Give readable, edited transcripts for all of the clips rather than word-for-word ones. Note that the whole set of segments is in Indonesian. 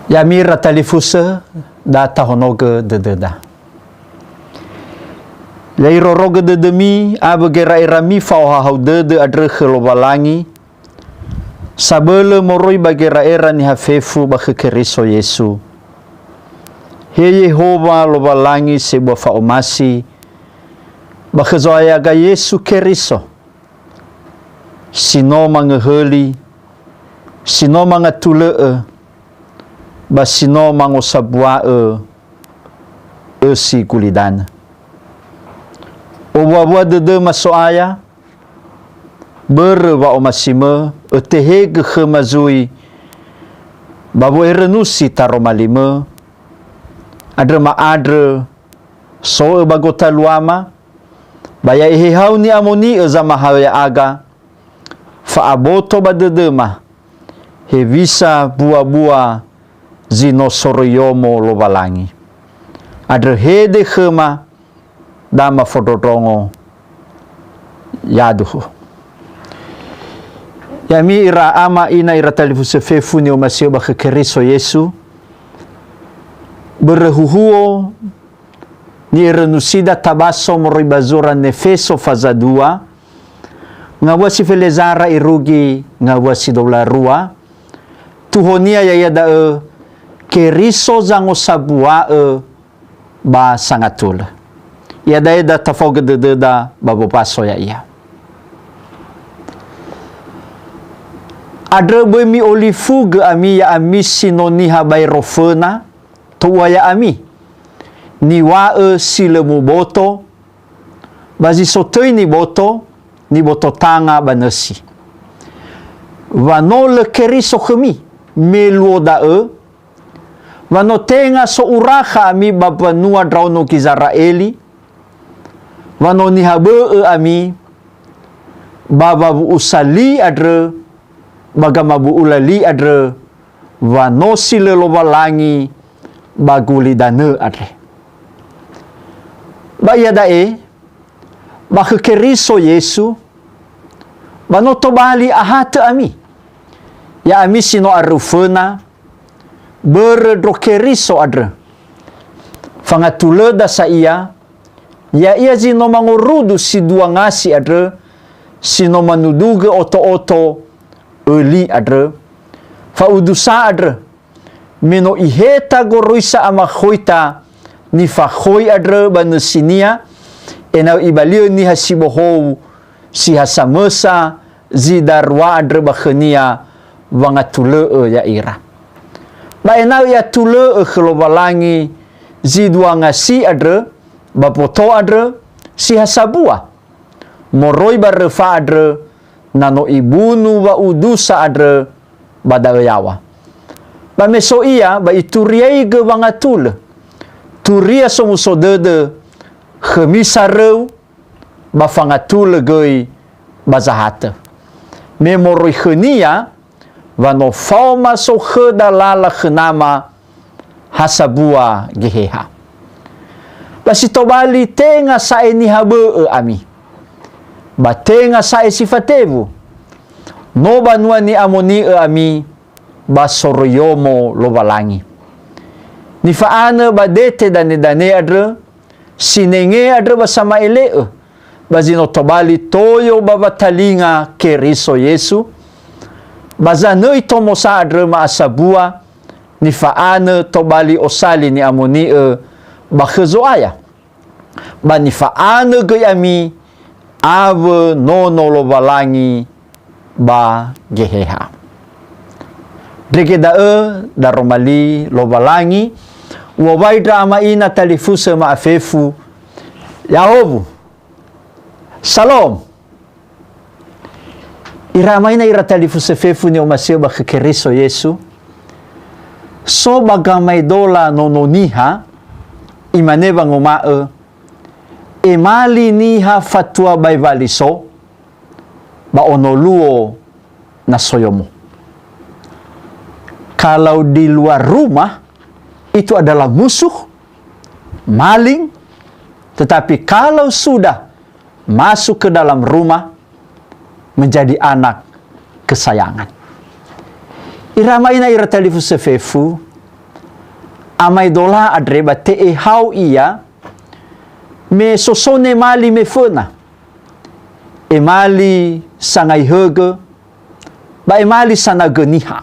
Yami ratalifusa da tahonoga dededa. Lai roroga dedemi abagera irami fauhahau dede adre khlobalangi. Sabele moroi bagera era ni hafefu bakekeriso Yesu. He Yehova lobalangi sebuah faomasi bakhezoayaga Yesu keriso. Sino mangeheli, sino mangatule basino mangosabua si kulidana. Obuabua dede masoaya berwa omasime etehege khemazui babu erenusi taromalime adre maadre so bagota luama baya ehehau ni amoni zama haya aga fa aboto badedema he visa bua-bua zino soroyomo lobalangi adre hede khema dama fododongo yaduhu. Yami ira ama ina ira talifuse fefu ni umasio bakekeriso Yesu berehuhuo ni renusida tabaso moribazura nefeso fazadua ngawasi felezara irugi ngawasi doblarua tuhonia yayada keriso zango sabua ba sangatula yada tafoga dededa babo paso ya iya. Adre bemi olifuge ami ya ami sinoniha bayrofena tuwa ya ami niwa silemu boto bazi sotoi ni boto tanga banesi vano le keriso khemi meluoda vano tenga so uraha ami babanua drauno kizaraeli vano nihabe ami bababu usali adre bagamabu ulali adre vanosi lelobalangi baguli dane adre bayadae bakekeriso Yesu banotobali ahate ami ya ami sino arufena beredrokeriso adre fangatuleda sa iya ya ia zino mangurudu si dua ngasi adre sino manuduge oto-oto eli adre faudusa adre meno iheta goroisa ama khoita ni fa khoi adre banesinia enau ibalio ni hasibohou si hasamesa zidarwa adre bakhenia wangatule ya ira ba enau ya tule khlobalangi zidwa ngasi adre bapoto adre si hasabua moroi barrefa adre nano ibunu wa udusa adre badayawa ba meso iya ba ituriai ge wangatul turia somuso dede khemisareu ba fangatul gei bazahata memoroi khenia vano fauma so khedalala khenama hasabua geheha basitobali tenga saeni habe ami batenga sae sifatevu no banua ni amoni ami basoroyomo lobalangi ni faana badete dane adre sinenge adre basama ele bazino tobali toyo babatalinga keriso Yesu bazanoi tomosa adre maasabua ni faana tobali osali ni amoni bakhezoaya bani faana gayami ave nono lobalangi ba geheha dregeda daromali lobalangi wawaidra ama ina talifusa maafefu Yahobu Salom irama ina ira talifusa fefu ni umasio bakekeriso Yesu so bagamai dola nononiha imaneva ngoma emali niha fatua baivaliso ba onoluo na soyomo. Kalau di luar rumah itu adalah musuh, maling, tetapi kalau sudah masuk ke dalam rumah menjadi anak kesayangan. Irama ina ira talifu sefefu amai dola adre ba te e hau ia me sosone mali me fena e mali sangai hege ba e mali sana geniha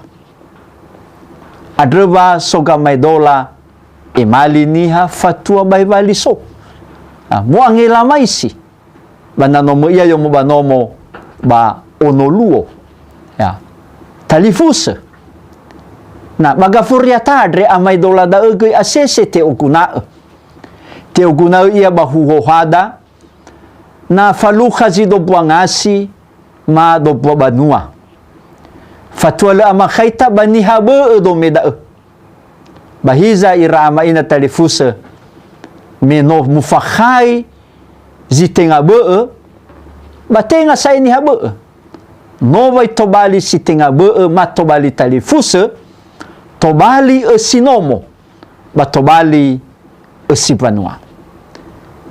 adre ba soga mai dola e mali niha fatua bai vali so mo angela maisi bananomo ia yo mo banomo ba onoluo ya talifusa na magafuria tadre amai dola da ege asese te oguna ia bahuhohada na faluha zido buangasi ma do banua fatua le ama khaita baniha be do meda bahiza ira ama ina talifusa meno mufakhai zitenga be batenga sai ni habe no vai tobali sitenga be ma tobali talifusa tobali sinomo ba tobali sipanua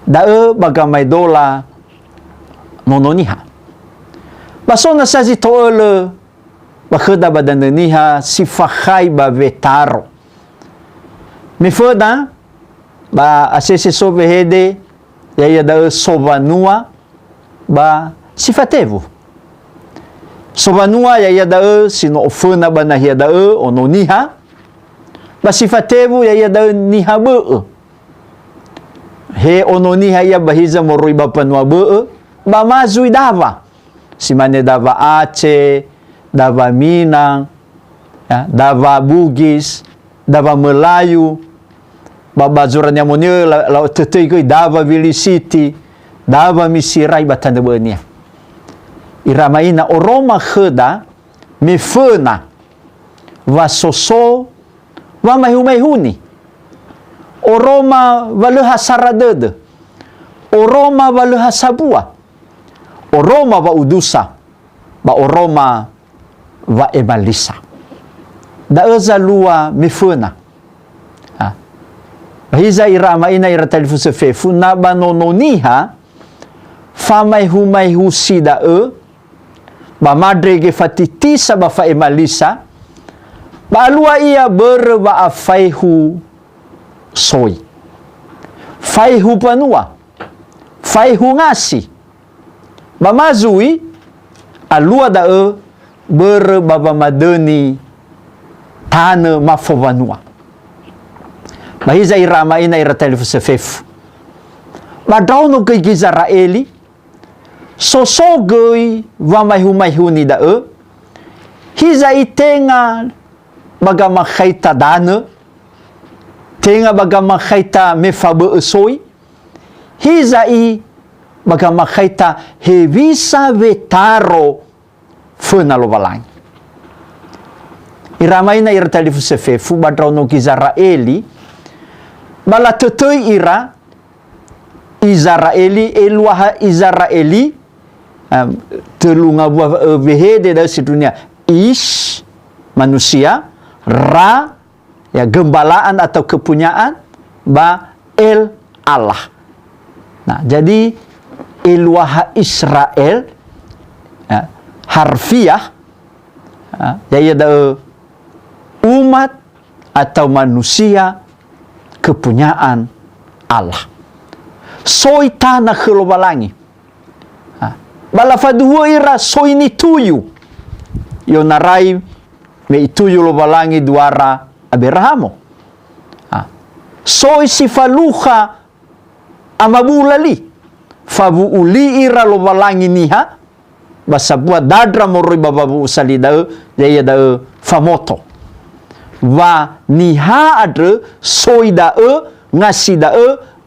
da bagamai dola nononiha basona sazi toele bakhada badananiha sifakhai ba vetaro me foda ba asese sovehede ya da sovanua ba sifatevu sovanua ya da sino ofuna bana ya da ononiha ba sifatevu ya da niha be he ononiha ya bahiza moroi ba panua be ba mazui dava simane dava Aceh dava Minang ya, dava Bugis dava Melayu babazuran yang monia la tetei ko dava Vili City dava Misirai batanda benia iramaina oroma kheda mefena va soso va mahumehuni oroma valeha saradede oroma valeha sabua oroma va udusa ba oroma va emalisa da lua mefena hiza irama ina ira talifusa fefu na banononiha famai humai husida ba madrege fatitisa ba fa emalisa ba lua ia ber ba afaihu soi faihu panua faihu ngasi ba mazui alua da ber baba madeni tana mafovanua bahiza irama ina ira talifusa fefu badauno ke Israeli sosogoi wa mahumahuni da hiza itenga bagama khaita dana tenga bagama khaita mefabe soi hiza i bagama khaita hevisa vetaro fena lovalang irama ina ira talifusa fefu badauno ke Israeli bala tetei ira Israeli eluaha Israeli telunga buah vehede dari dunia ish manusia ra ya gembalaan atau kepunyaan ba el Allah. Nah jadi eluaha Israel ya, harfiah ya ada umat atau manusia kepunyaan Allah. Soi tanah kelobalangi. Bala fadua ira soi ni tuyu. Yo narai me ituyu lobalangi duara Abrahamo. Soi si faluha amabulali. Fabu uli ira lobalangi niha. Basa buat dadra moroi bababu salida ya da famoto. Va niha adre soi da ngasi da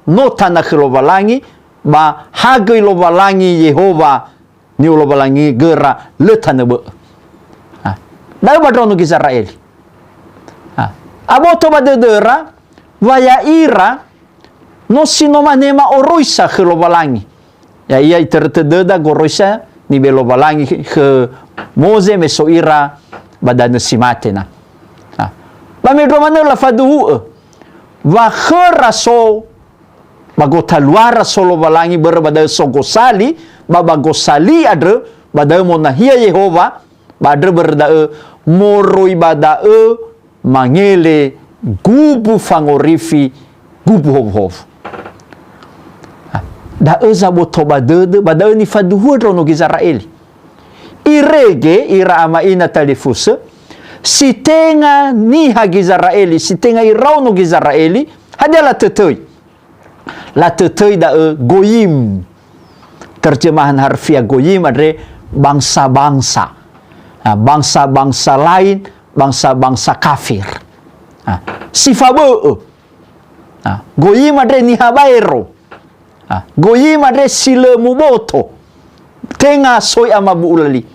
no tanah kelobalangi ba hagai lobalangi Yehova ni lobalangi gera letana be da badrono Israel aboto badedera vaya ira no sinoma nema oroisa kelobalangi ya ia itertededa goroisa ni belobalangi ke Moze meso ira badana simatena ba medromana la fadu va kheraso bagota luara solo balangi berbada sogosali baba gosali adre bada monahia Yehova badre berda moroi bada mangele gubu fangorifi gubu hovu-hovu. Da eza boto badede bada ni faduhua drono Israeli. Irege ira ama ina talifuse si tenga ni hagi Israeli si tenga irauno Israeli hada la tetoi. La tetoi da goyim. Terjemahan harfiah goyim adalah bangsa-bangsa. Bangsa-bangsa lain, bangsa-bangsa kafir. Sifabe. Goyim adalah nihabairo. Goyim adalah sila muboto. Tenga soy amabu ulali.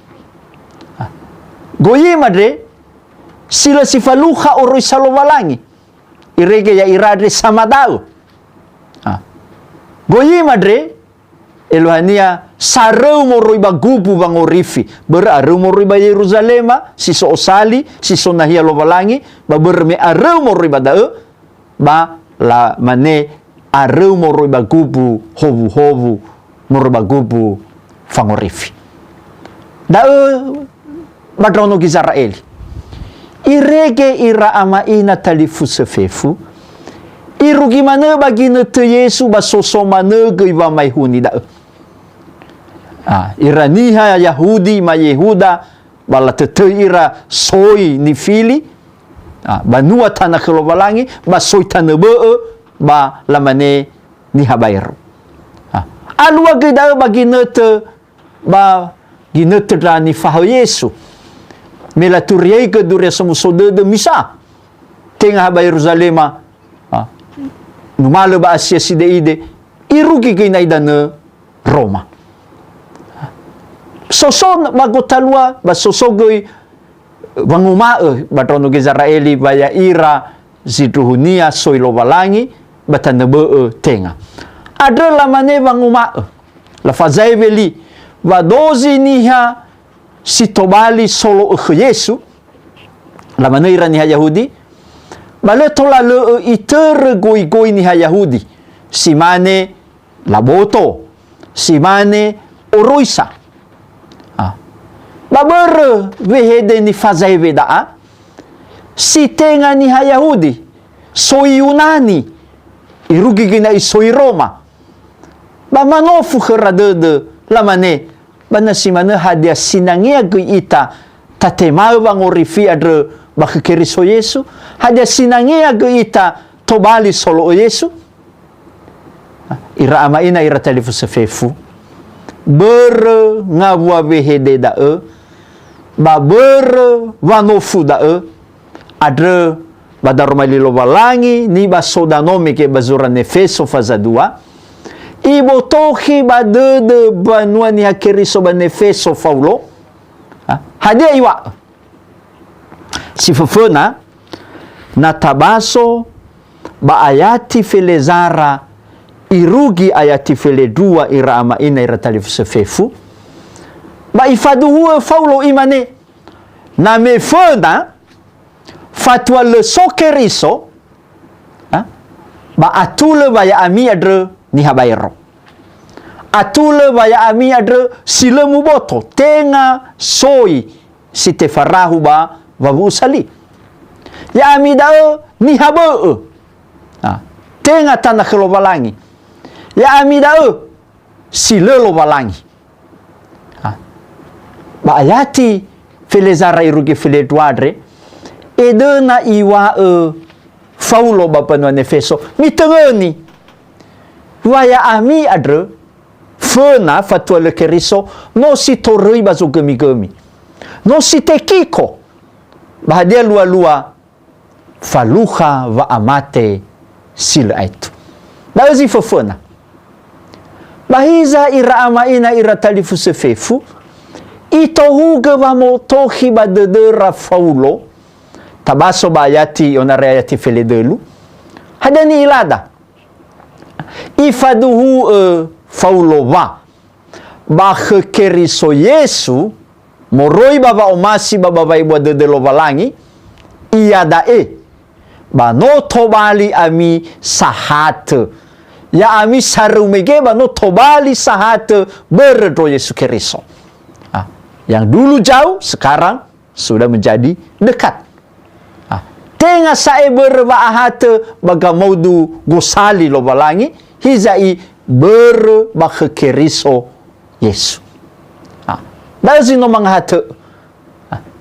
Goyim adalah sila sifaluha oroi salowalangi. Irege ya iradre samadau. Goyim adalah Elohania sarau moroi bagubu bangorifi berarau moroi ba Yerusalema siso osali siso nahia lovalangi ba berme arau moroi badau ba la mane arau moroi bagubu hovu-hovu moroi bagubu fangorifi dau badrono Israeli irege ira ama ina talifu sefefu iru gimana bagi nete Yesu ba sosomane geiwa mai huni dau iraniha Yahudi ma Yehuda bala tete ira soi ni fili banua tanah kelobalangi ba soi tanah bee ba lamane ni habairu alua geda bagi nete ba ginete rani faho Yesu mela turiai ke duria semusode de misa tengah ba Yerusalema numale ba Asia sideide irugi gina idane Roma soson magotalua ba sosogoi wangumae batrono Israeli baya ira ziduhunia soilo walangi batanebe tenga ada lamane wangumae la fazaiveli wadozi niha sitobali solo Yesu lamane ira niha Yahudi bale tola le iter goi niha Yahudi simane laboto simane oroisa baber wehede ni fazai veda si tenga ni ha Yahudi soi Yunani irugi gina isoi Roma ba manofu kheradede lamane bana simane hadia sinangia ge ita tatemau bangorifi adre bakekeri so Yesu hadia sinangia ge ita tobali solo Yesu ira ama ina ira talifu sefefu ber ngabwa wehede dae baber wanofu dae adre badaromali lovalangi ni basodanome ke bazuran Efeso faza 2 ibo tohi badede banua ni hakeriso ban Efeso Paulo hadia iwa sifefena natabaso ba ayati felezara irugi ayati fele 2 ira ama ina ira talifu sefefu ba ifaduhu Paulo imane na mefena fatwa le sokeriso ba atule baya ami adre ni habairo atule baya ami adre silemu boto tenga soi sitefarahu ba wabu sali ya ami dao ni habe tenga tanah kelobalangi ya ami dao sile lobalangi ba ayati felezara irugi fele duadre edena iwa Paulo bapanuan Efeso mitengeni waya ami adre fena fatwa le keriso no si torui bazo gemi-gemi no si tekiko bahadia lua-lua faluha wa amate sila itu bazi fofona bahiza ira ama ina ira talifu sefefu itohuga wa motohi badedera Paulo tabaso bayati onare ayati feledelu hadani ilada ifaduhu Paulo wa bakekeriso Yesu moroi baba omasi baba baibu dedelo balangi iya dae bano tobali ami sahat ya ami sarumege bano tobali sahat berdo Yesus Keriso yang dulu jauh sekarang sudah menjadi dekat tenga sae berbaahate bagamaudu gosali lo balangi hizai berbakekeriso Yesu. Dazi no manghate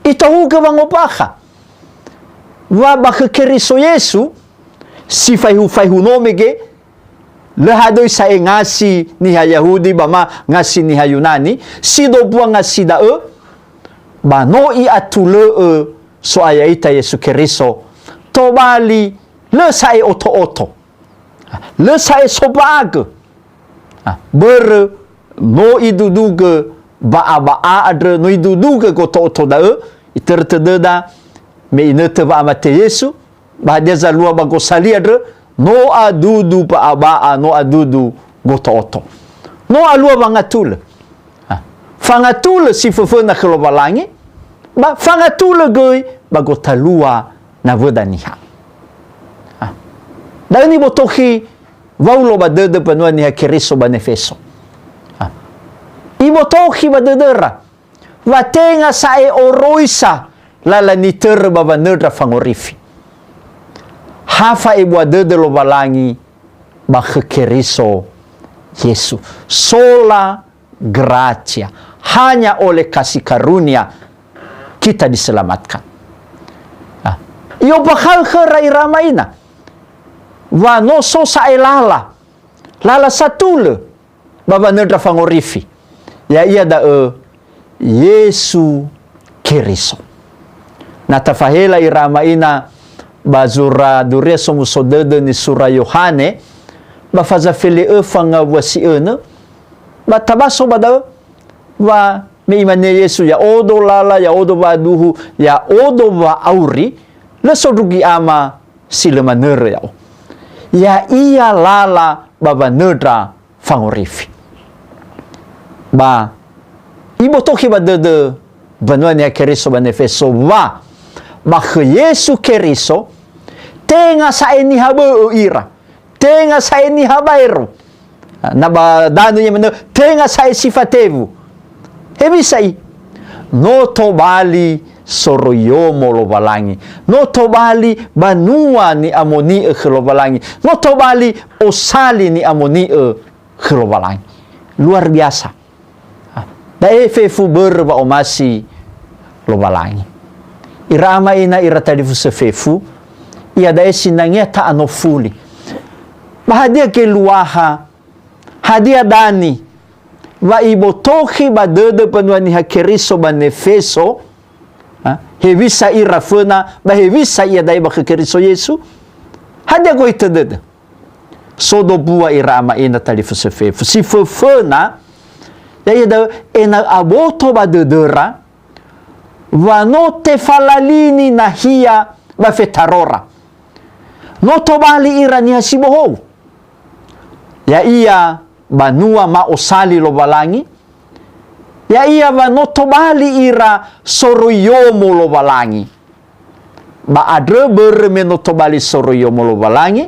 ito huga bangopaha wa bakekeriso Yesu si faihu nomege lehadoi sae ngasi ni ha Yahudi bama ngasi ni ha Yunani sido buang ngasi dae banoi atule so ayaita Yesu Keriso to bali le sae oto le sae sobag ber no iduduge ba adre no iduduge go to dae itertededa me inete ba amate Yesu ba dia zalua ba go sali adre no adudu ba no adudu go to no alua bangatul fangatul si fofona kelobalangi ba fangatul goi ba go talua na vodaniha dani botohi waulo ba de panua ni Keriso banefeso ibotohi ba dedera watenga sae oroisa lala ni terba banedra fangorifi hafa ibu de lo balangi ba Keriso Yesu sola gratia hanya oleh kasih karunia kita diselamatkan. Iyo bakal kerai ramaina wa no so sae lala satule baba nedra fangorifi ya ia da Yesu Keriso na tafahela iramaina bazura duria somu sodede ni sura Yohane ba faza fele fanga wasiene ba tabaso bada wa me imane Yesu ya odo lala ya odo baduhu ya odo wa auri le sodugi ama sile manere ya ia lala baba nedra fangorifi ba ibo toki ba de banwania Keriso banefeso wa ba Yesu Keriso tenga sa ini habu ira tenga sa ini habairo na ba danu nya mena tenga sa sifatevu hebisai no tobali soroyomo lo balangi no tobali banua ni amoni lo balangi no tobali osali ni amoni lo balangi luar biasa dae fefu berba omasi lo balangi irama ina ira tadi fefu ia dae sinangnya ta anofuli bahadia ke luaha hadia dani wa ibotohi badede penuani Keriso banefeso hevisa irafena ba hevisa ia dai ba Keriso Yesu hadia go itedede sodo bua irama ina tali fefu si fefena ya ida ena aboto badedera wa no te falalini nahia ba fetarora no tobali irani hasiboho ya iya banua ma osali lo balangi ya iya ba no tobali ira soroyomo lo balangi ba adre ber me no tobali soroyomo lo balangi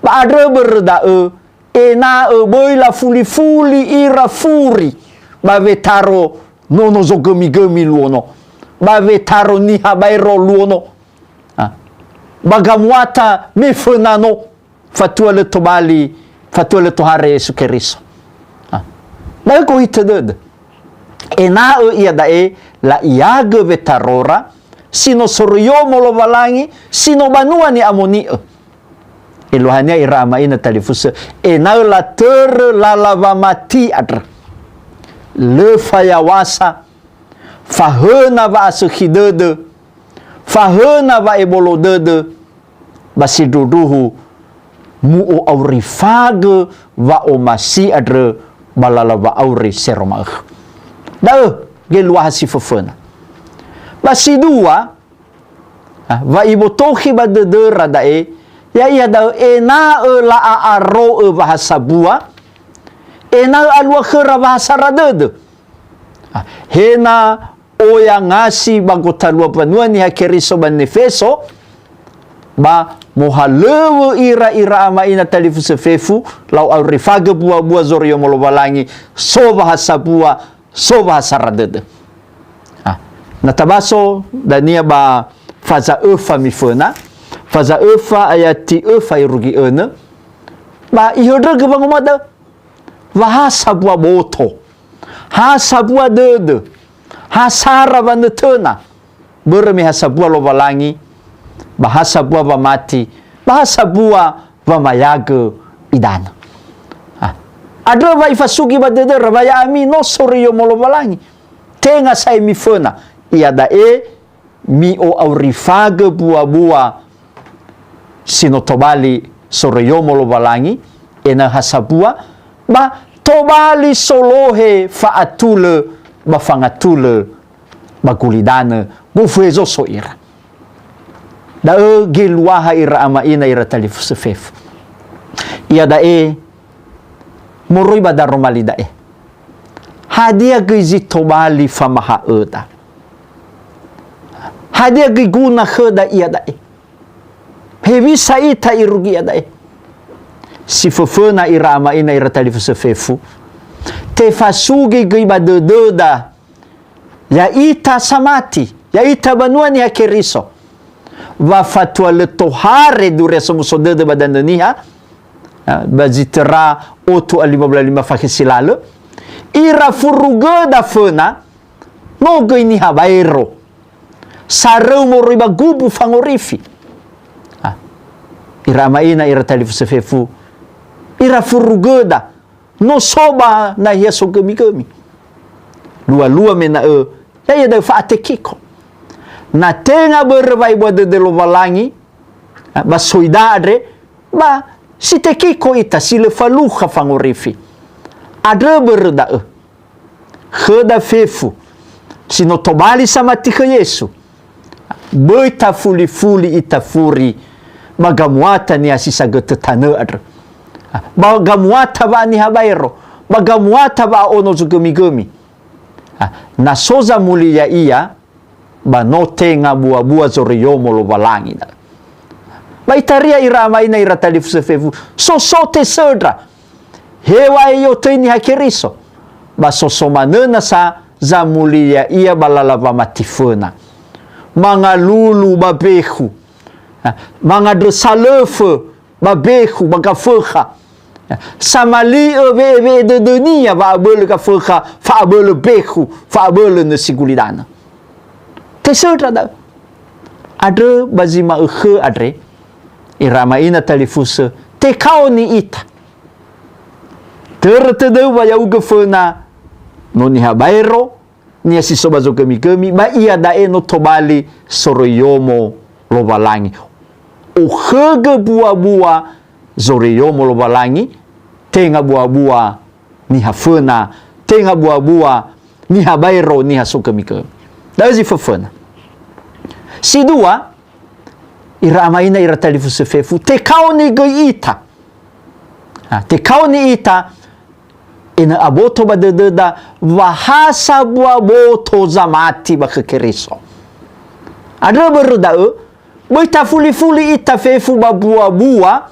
ba adre ber da ena boila fuli ira furi ba vetaro nono zogemi luono ba vetaro ni habairo luono bagamuata mefenano fatua le tobali fatua le tohare Yesu Keriso dai ko iteded ena ia dae la iaga vetarora sino soryomo lo balangi sino banua ni amoni elohania irama ina talifusa ena la ter la lava mati adr le fayawasa fahena va asukhidede fahena va ebolodede basiduduhu mu o aurifage va o masi adre balala va auri seromag da gelwa hasifofena basidua va ibotohi badedera dae ya ia da ena la aro bahasa bua ena alwa khara bahasa radede hena o yang ngasi bagotalua panua ni Keriso banefeso ba mohalewe ira ama ina talifu sefefu lau au rifage bua zorio molo balangi so bahasa bua so bahasa radede natabaso dania ba faza efa mifena faza efa ayati efa irugi ene ba ihodra ke bangomada wa sabua boto sabua dede sara vanetena bermi sabua lovalangi bahasa bua va mati bahasa bua va mayaga idana ada vai fasugi badede ravaya ami no sorio molovalangi tenga sai mifena ia dae mi o aurifaga bua sino tobali sorio molovalangi ena hasabua ba tobali solohe faatule ba fangatule bagulidana gufezo so ira da gilwaha ira ama ina ira talifu sefef ia dae murui badar romali dae hadia gizi tobali famaha eda hadia giguna kheda ia dae hevi saita irugi ia dae si fefena ira ama ina ira talifu sefefu te fasugi giba deda ya ita samati ya ita banuani ya keriso va fatwa le tohare dure somusode de badandaniha bazitera otu alimablalima fakisilale ira furuga da fena no gini habairo sarau moriba gubu fangorifi ira maina ira talifu sefefu ira furuga da no soba na yeso gemi lua mena ya da faatekiko na tenga berwai boade de lovalangi ba soidadre ba sitekiko ita sile faluha fangorifi adre berda kheda fefu sino tobali sama tika Yesu boita fuli ita furi bagamuata ni asisa getetane adre bagamuata ba ni habairo bagamuata ba ono zugemi na soza mulia ia ba no tenga bua zoriyomo lo valangi da ba itaria irama ina ira talifu sefefu sote sedra hewa yo teni hakeriso ba sosomanena sa za mulia ia balalava matifena manga lulu babehu manga dresalefe babehu bagafeha samali eve de dunia va abele kafeha fa abele behu fa abele nesigulidana tesedra da adre bazima adre irama ina talifuse te kaoni ita tertede wa ya ugefena no ni habairo ni asiso bazo kemi ba ia dae no tobali soroyomo lovalangi o khege bua zoroyomo lovalangi tenga bua ni hafena tenga bua ni habairo ni hasokemi dazi fafena si dua ira amaina ira talifu sefefu te kaoni goita te kaoni ita ina aboto badededa wahasa bua boto zamati bakekeriso adra berda boita fuli ita fefu bua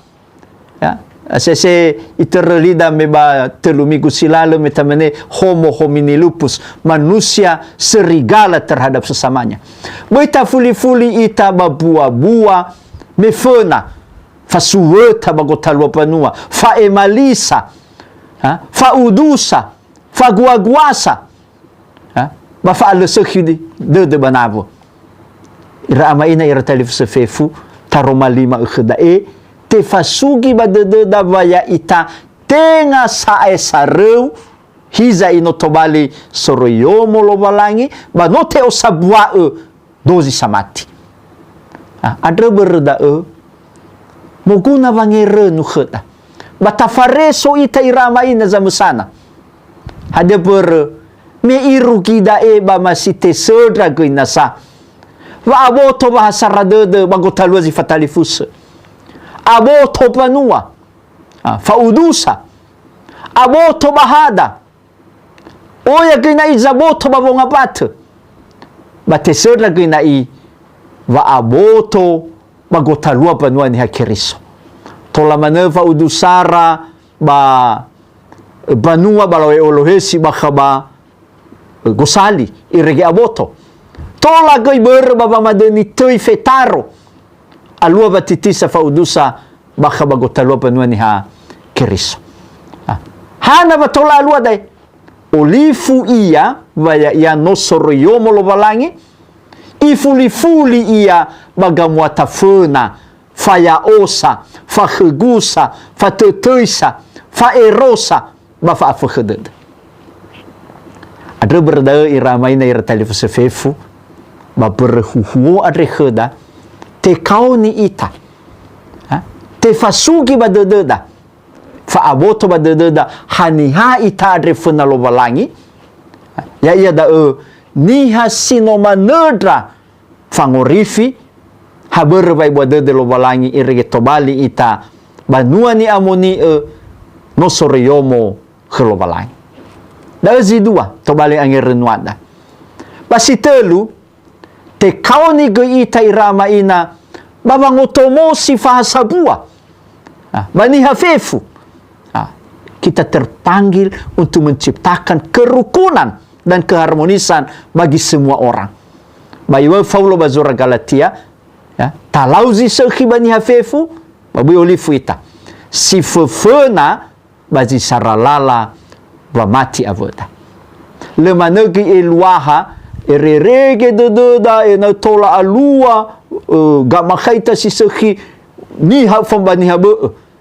ya asese iterlida meba telumigu silale metamene homo homini lupus manusia serigala terhadap sesamanya boita fuli ita bua mefena fasuweta bagotalwa panua fa emalisa fa udusa fa guaguasa ba fa alesehidi de banavo ira amaina ira talif sefefu taromalima ukhdae te fasugi badede da vaya ita tenga sareu hiza inotobali soroyomo lovalangi ba no te osabwa dozi samati adre berda moguna vangere nu khata batafareso ita irama ina zamusana hade ber me irugi dae ba masite sedra goinasa wa aboto bahasa radede bagotalwazi fatalifus aboto panua faudusa aboto bahada oya ginai zaboto babonga bat batesera ginai va aboto bagotalua panua ni hakeriso tola maneva udusara ba banua balawe olohesi bakaba gosali irege aboto tola goi ber baba madeni tui fetaro alua batitisa faudusa baka bagotalua panua ni ha Keriso. Hana batola alua dai olifu ia vaya ia nosoro yomo lo balangi ifuli-fuli ia bagamuatafuna faya osa fahegusa fateteisa faerosa bafa afaheded adre berda iramai na ira telefon fefu ba berhuhu adre heda te kauni ita te fasugi badededa fa aboto badededa haniha ita adre funa lo balangi ya ia da niha sinoma nedra fangorifi haber bai badede lo balangi irege tobali ita banua ni amoni no soryomo khlo balangi da zidua tobali angerenuada basi telu te kauni ge ita irama ina babangotomo si fahasabua bani hafefu kita terpanggil untuk menciptakan kerukunan dan keharmonisan bagi semua orang. Bayi Paulo bazura Galatia, ya, talauzi sekhi bani hafefu, babi olifu ita. Si fefena bazi saralala wa mati avoda. Lema negi eluaha ererege dededa ena tola alua gamakhaita si sekhi ni hafam bani habe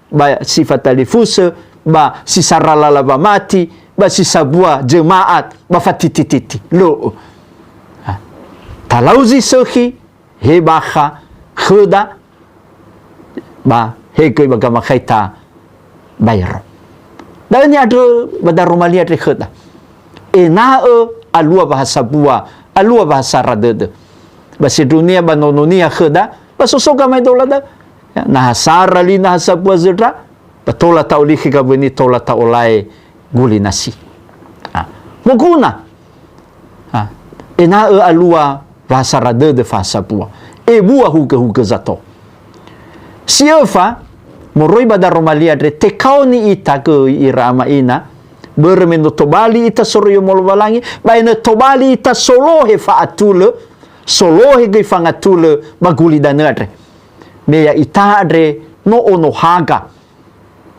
ba sifat alifuse ba si saralala ba mati ba si sabua jemaat ba fatitititi lo talauzi sekhi hebaha kheda ba hege ba gamakhaita bayro dan ni ada badar romalia de kheda ena alua bahasa bua alua bahasa radede basi dunia banononia kheda basosoga mai dolada na hasara li na hasabua zedra batola tauliki kabeni tola taulai guli nasi muguna ena alua bahasa radede bahasa bua bua huga zato siafa moroi badar romalia de tekauni ita ke irama ina bermendo tobali ita soroyo molwalangi baina tobali ita solohe faatule solohe ge fangatule maguli danadre meya ita adre no ono haga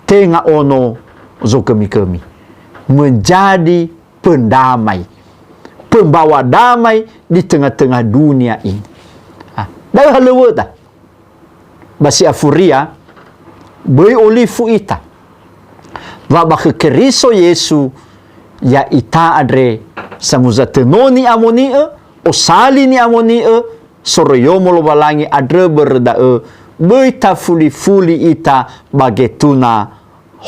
tenga ono zokemi-kemi menjadi pendamai pembawa damai di tengah-tengah dunia ini dah halewa dah basi afuria boi olifu ita wa bakhe Keriso Yesu ya ita adre samuzatenoni amoni osali ni amoni soroyomo lo balangi adre berda beita fuli-fuli ita bagetuna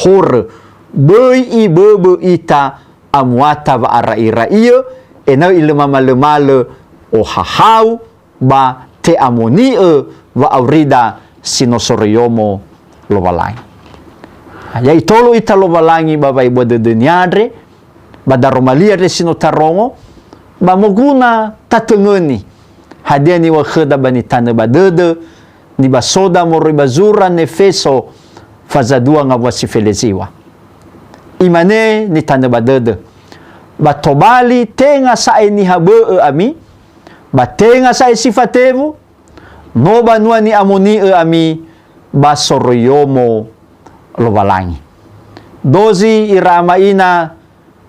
hor boi ibebe ita amuata ba ara-ira iyo ena ilma male-male o hahau ba te amoni wa aurida sinosoroyomo lo balangi ya itolo ita lo balangi baba ibu de nyadre badar romalia de sinotarongo ba moguna tatengeni hadiani wa kheda bani tane badede ni basoda moroi bazura nefeso fazadua ngawasi feleziwa imane ni tane badede batobali tenga sae ni habe ami batenga sae sifatevu no banua ni amoni ami basoroyomo lo balangi dozi irama ina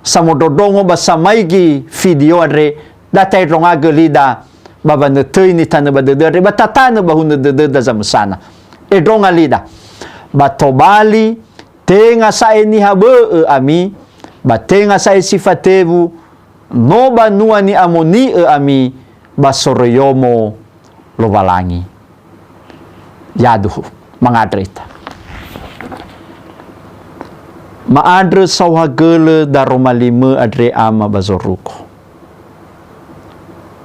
samododongo basamaigi video adre datai ronga gelida baba netei ni tane badede batatane bahuna dededa zamusana edronga lida batobali tenga sae ni habe ami batenga sae sifatevu no banua ni amoni ami basoroyomo lo balangi yaduhu mangadrita maadre sawhagele daromalime adre ama bazoruko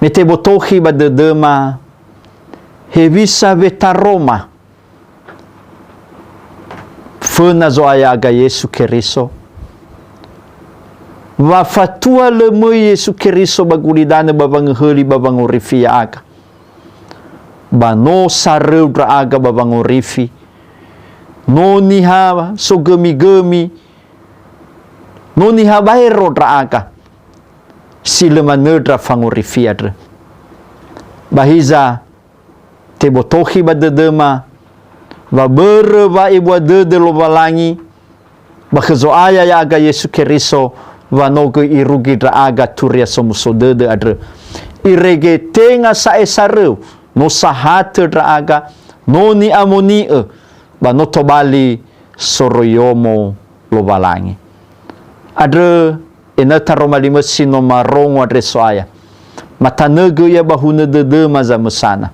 mete botohi badedema hevisa vetaroma fena zo ayaga Yesu Keriso wa fatua leme Yesu Keriso bagulidane babang heli babang urifi aga bano sareudra aga babang urifi no niha so gemi-gemi no niha bairo dra aga sila manedra fangurifi adre bahiza te botohi badedema va bere va ibu dede lo balangi bakhezo aya ya aga Yesu Keriso va nogo irugi dra aga turia somuso dede adre irege tenga sa esareu no sahate dra aga no ni amoni ba no tobali soroyomo lo balangi adre ena taroma lima sino marongo adre soaya matanege ya bahuna dede maza mesana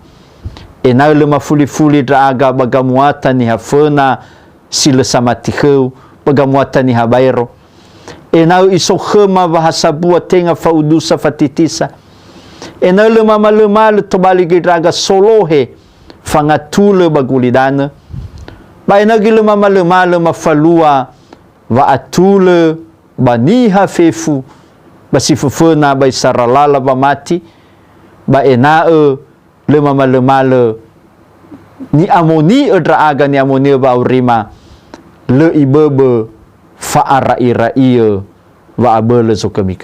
ena lema fuli-fuli dra aga bagamuata ni hafena sila samatiheu bagamuata ni habairo ena iso khema bahasa buat tenga faudusa fatitisa ena lema malema tobali gidraga solohe fangatule bagulidana ba ena gilema malema falua va atule baniha fefu basifufena ba saralala ba mati ba ena lema malema ni amoni edra aga ni amoni ba urima le ibebe faara ira iya wa abele so kami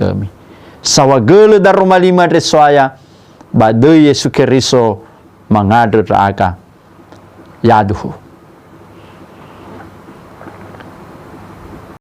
sawagele daruma lima resoaya ba de Yesu Keriso mangade aga yaduhu